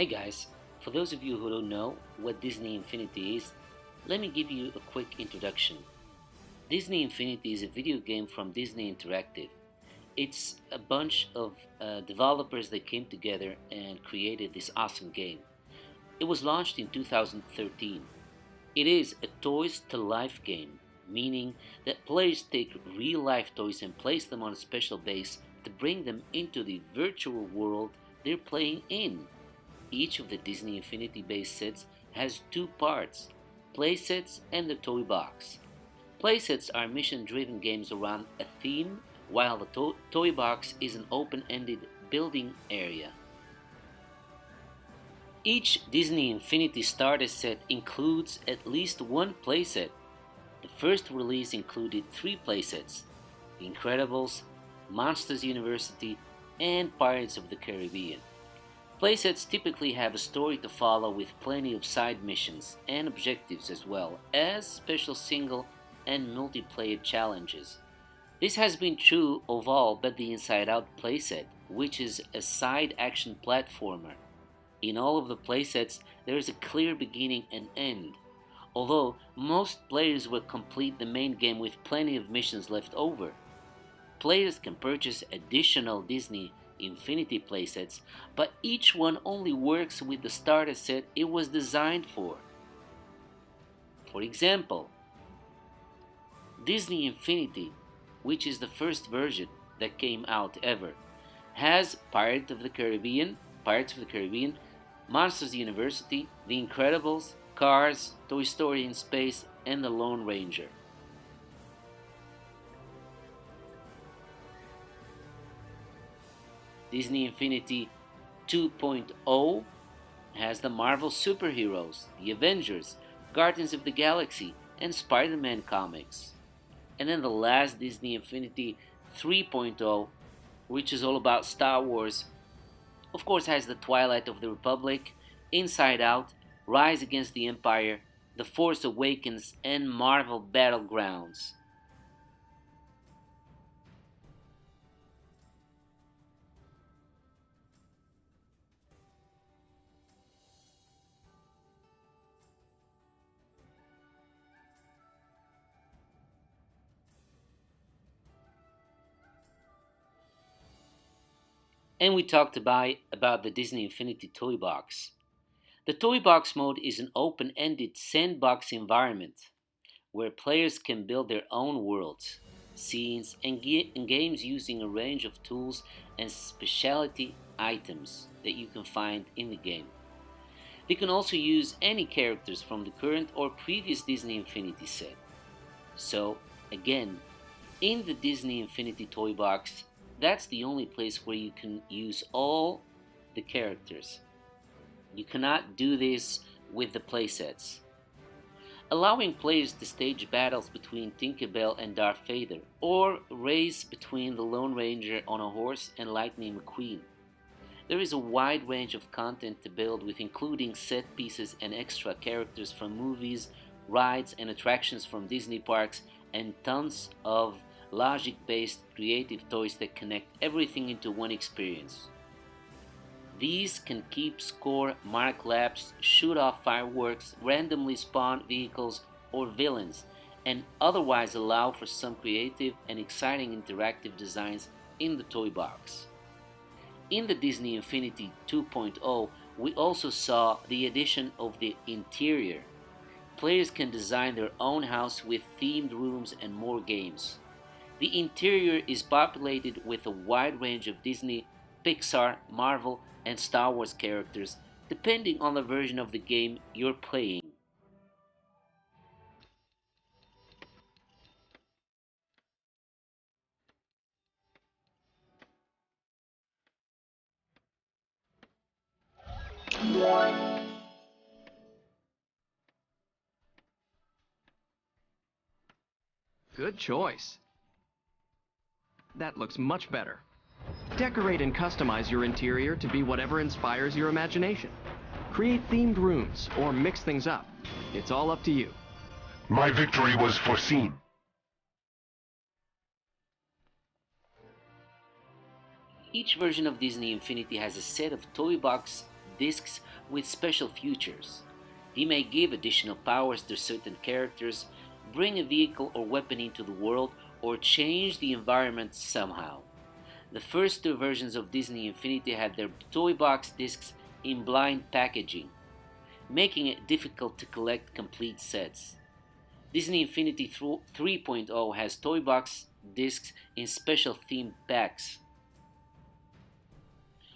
Hey guys, for those of you who don't know what Disney Infinity is, let me give you a quick introduction. Disney Infinity is a video game from Disney Interactive. It's a bunch of developers that came together and created this awesome game. It was launched in 2013. It is a toys to life game, meaning that players take real life toys and place them on a special base to bring them into the virtual world they're playing in. Each of the Disney Infinity base sets has two parts, playsets and the toy box. Playsets are mission driven games around a theme, while the toy box is an open ended building area. Each Disney Infinity starter set includes at least one playset. The first release included three playsets: The Incredibles, Monsters University, and Pirates of the Caribbean. Playsets typically have a story to follow with plenty of side missions and objectives as well as special single and multiplayer challenges. This has been true of all but the Inside Out playset, which is a side action platformer. In all of the playsets, there is a clear beginning and end, although most players will complete the main game with plenty of missions left over. Players can purchase additional Disney Infinity playsets, but each one only works with the starter set it was designed for. For example, Disney Infinity, which is the first version that came out ever, has Pirates of the Caribbean, Monsters University, The Incredibles, Cars, Toy Story in Space, and The Lone Ranger. Disney Infinity 2.0 has the Marvel superheroes, the Avengers, Guardians of the Galaxy, and Spider-Man comics. And then the last Disney Infinity 3.0, which is all about Star Wars, of course has the Twilight of the Republic, Inside Out, Rise Against the Empire, The Force Awakens, and Marvel Battlegrounds. And we talked about the Disney Infinity Toy Box. The Toy Box mode is an open ended sandbox environment where players can build their own worlds, scenes, and games using a range of tools and specialty items that you can find in the game. They can also use any characters from the current or previous Disney Infinity set. So, again, in the Disney Infinity Toy Box, that's the only place where you can use all the characters. You cannot do this with the playsets. Allowing players to stage battles between Tinkerbell and Darth Vader, or race between the Lone Ranger on a horse and Lightning McQueen. There is a wide range of content to build with, including set pieces and extra characters from movies, rides, and attractions from Disney parks, and tons of logic-based creative toys that connect everything into one experience. These can keep score, mark laps, shoot off fireworks, randomly spawn vehicles or villains, and otherwise allow for some creative and exciting interactive designs in the toy box. In the Disney Infinity 2.0, we also saw the addition of the interior. Players can design their own house with themed rooms and more games. The interior is populated with a wide range of Disney, Pixar, Marvel, and Star Wars characters, depending on the version of the game you're playing. Good choice. That looks much better. Decorate and customize your interior to be whatever inspires your imagination. Create themed rooms or mix things up. It's all up to you. My victory was foreseen. Each version of Disney Infinity has a set of toy box discs with special features. They may give additional powers to certain characters, bring a vehicle or weapon into the world, or change the environment somehow. The first two versions of Disney Infinity had their toy box discs in blind packaging, making it difficult to collect complete sets. Disney Infinity 3.0 has toy box discs in special themed packs.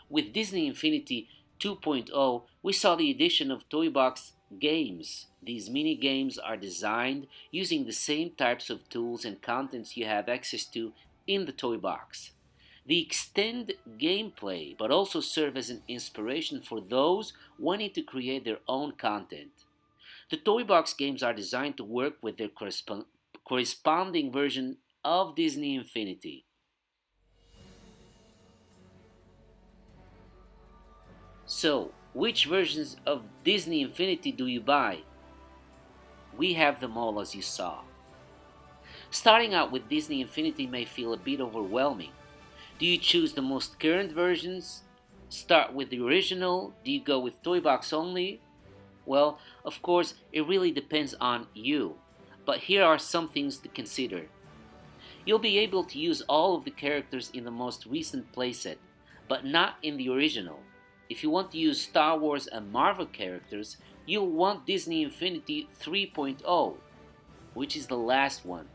With Disney Infinity 2.0, we saw the addition of toy box games. These mini games are designed using the same types of tools and contents you have access to in the toy box. They extend gameplay but also serve as an inspiration for those wanting to create their own content. The toy box games are designed to work with their corresponding version of Disney Infinity. So, which versions of Disney Infinity do you buy? We have them all, as you saw. Starting out with Disney Infinity may feel a bit overwhelming. Do you choose the most current versions? Start with the original? Do you go with toy box only? Well, of course, it really depends on you. But here are some things to consider. You'll be able to use all of the characters in the most recent playset, but not in the original. If you want to use Star Wars and Marvel characters, you'll want Disney Infinity 3.0, which is the last one.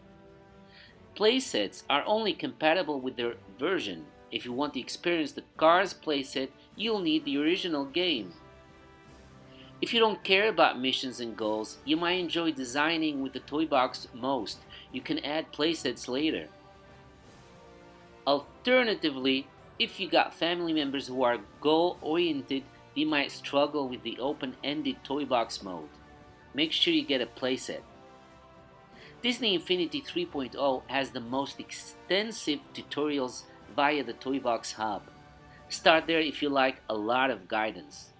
Playsets are only compatible with their version. If you want to experience the Cars playset, you'll need the original game. If you don't care about missions and goals, you might enjoy designing with the toy box most. You can add playsets later. Alternatively, if you got family members who are goal-oriented, they might struggle with the open-ended toy box mode. Make sure you get a playset. Disney Infinity 3.0 has the most extensive tutorials via the Toy Box Hub. Start there if you like a lot of guidance.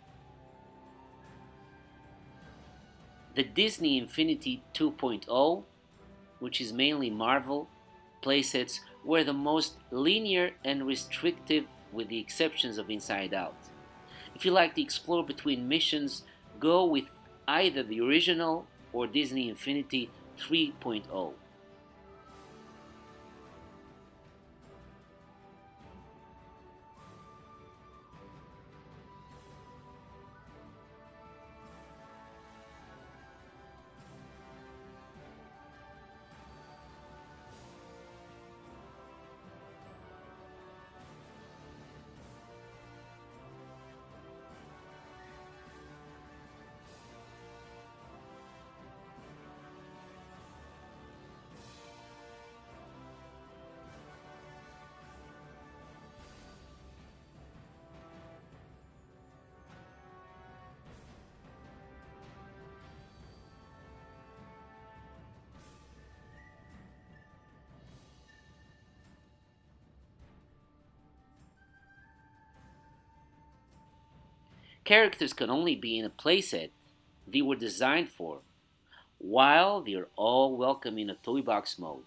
The Disney Infinity 2.0, which is mainly Marvel, playsets were the most linear and restrictive with the exceptions of Inside Out. If you like to explore between missions, go with either the original or Disney Infinity 3.0. Characters can only be in a playset they were designed for, while they're all welcome in a toy box mode.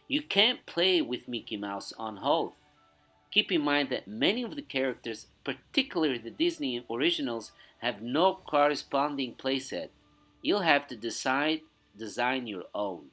You can't play with Mickey Mouse on Hoth. Keep in mind that many of the characters, particularly the Disney originals, have no corresponding playset. You'll have to design your own.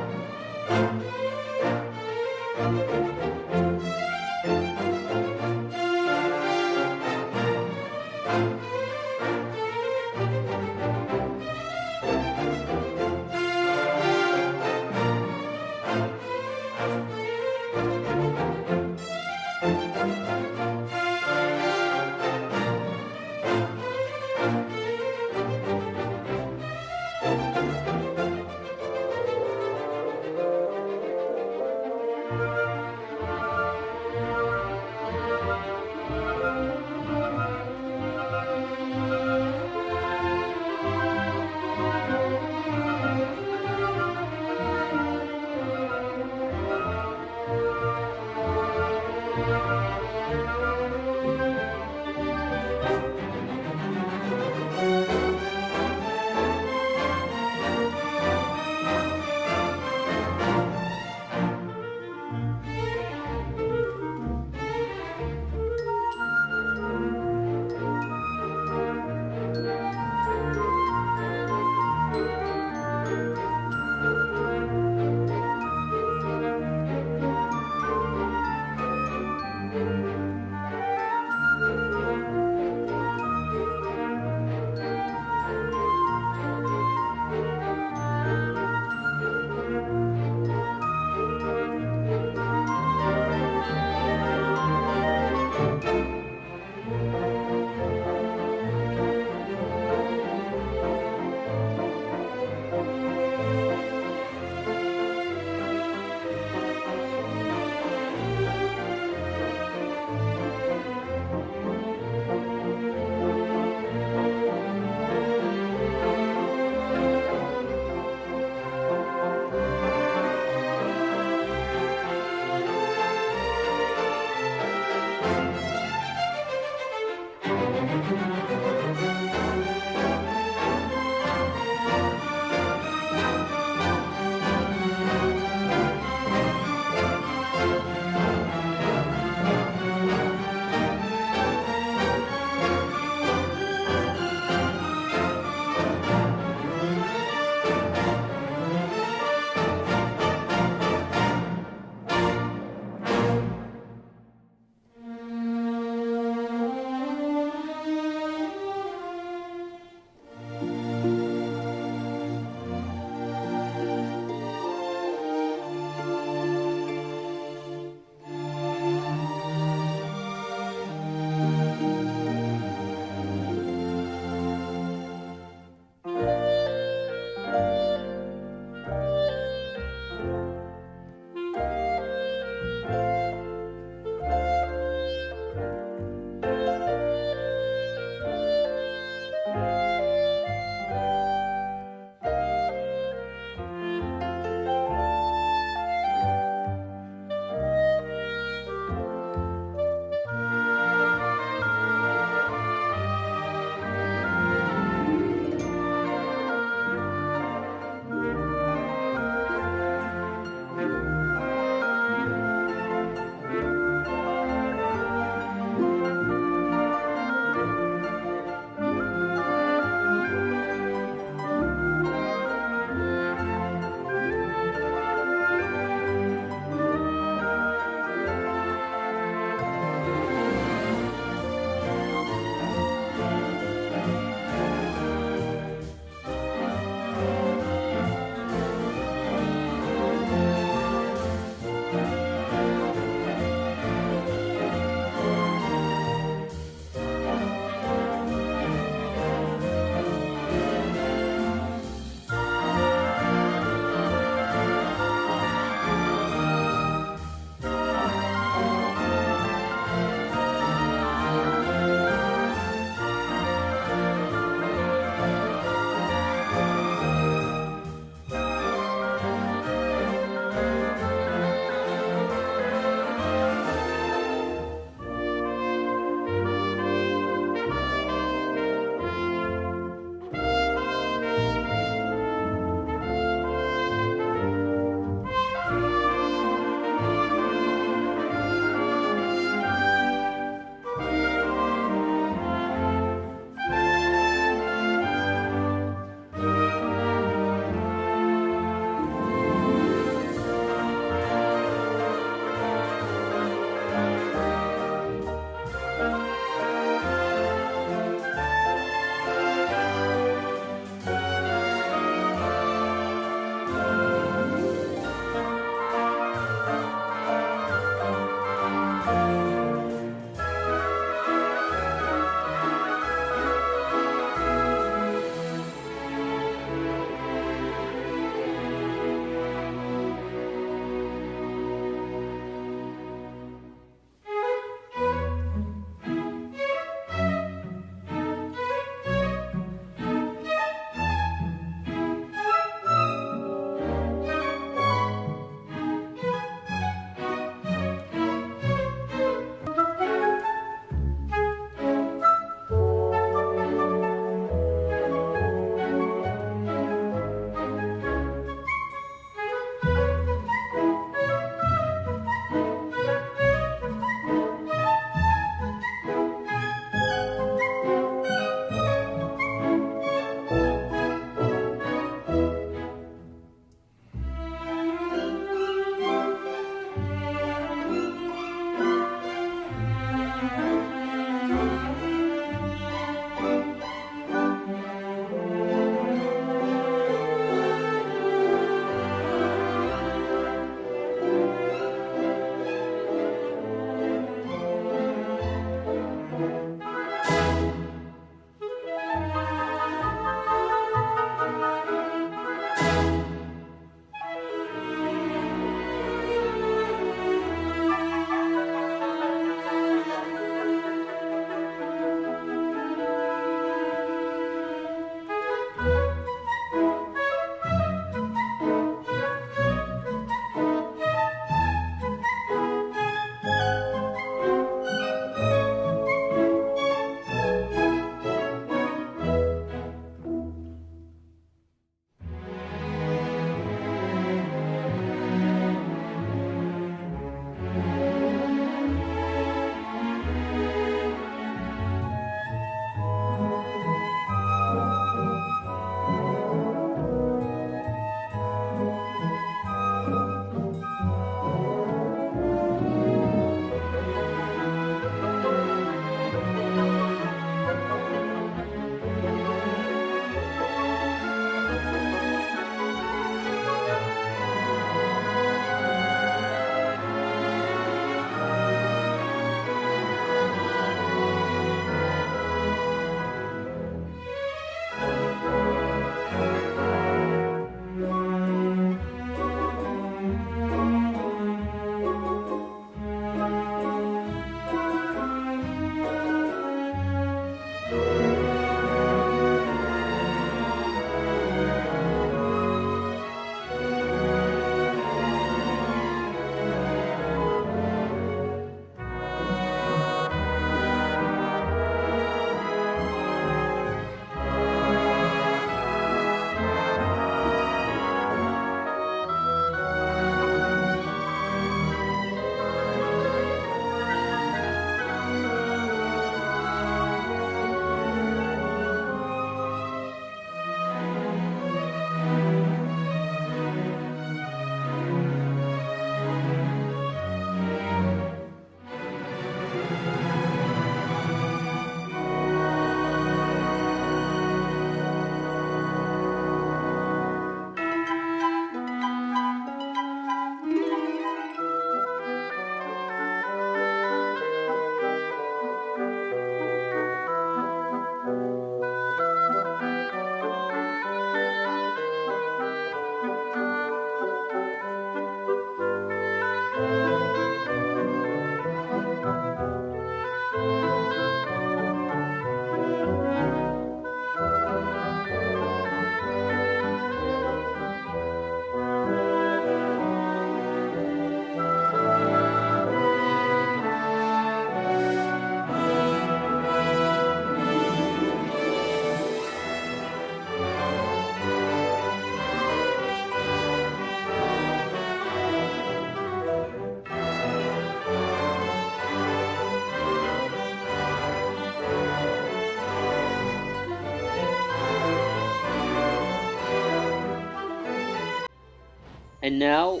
And now,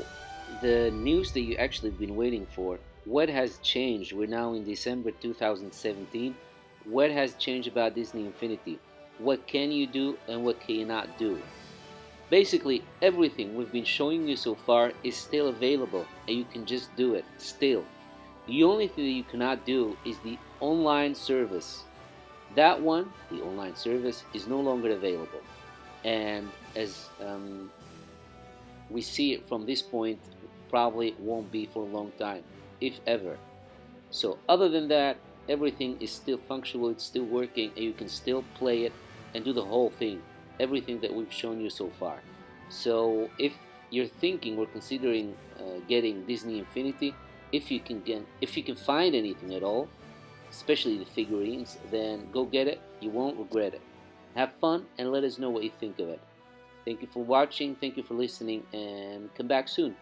the news that you actually been waiting for. What has changed? We're now in December 2017. What has changed about Disney Infinity? What can you do and what can you not do? Basically, everything we've been showing you so far is still available and you can just do it still. The only thing that you cannot do is the online service. That one, the online service, is no longer available. And as we see it from this point, probably won't be for a long time, if ever. So other than that, everything is still functional, it's still working, and you can still play it and do the whole thing, everything that we've shown you so far. So if you're thinking or considering getting Disney Infinity, if you can find anything at all, especially the figurines, then go get it. You won't regret it. Have fun and let us know what you think of it. Thank you for watching, thank you for listening, and come back soon.